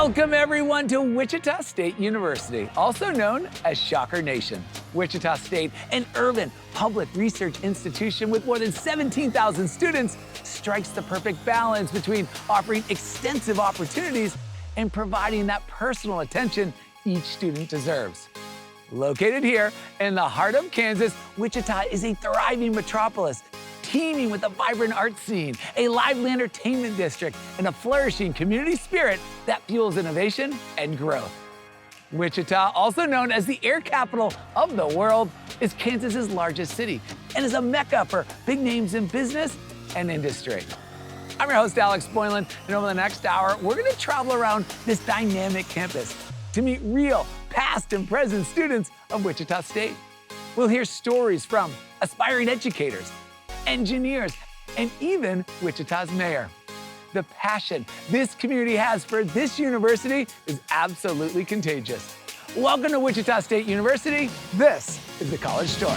Welcome everyone to Wichita State University, also known as Shocker Nation. Wichita State, an urban public research institution with more than 17,000 students, strikes the perfect balance between offering extensive opportunities and providing that personal attention each student deserves. Located here in the heart of Kansas, Wichita is a thriving metropolis, teeming with a vibrant art scene, a lively entertainment district, and a flourishing community spirit that fuels innovation and growth. Wichita, also known as the air capital of the world, is Kansas's largest city and is a mecca for big names in business and industry. I'm your host, Alex Boylan, and over the next hour, we're gonna travel around this dynamic campus to meet real past and present students of Wichita State. We'll hear stories from aspiring educators, engineers, and even Wichita's mayor. The passion this community has for this university is absolutely contagious. Welcome to Wichita State University. This is the College Tour.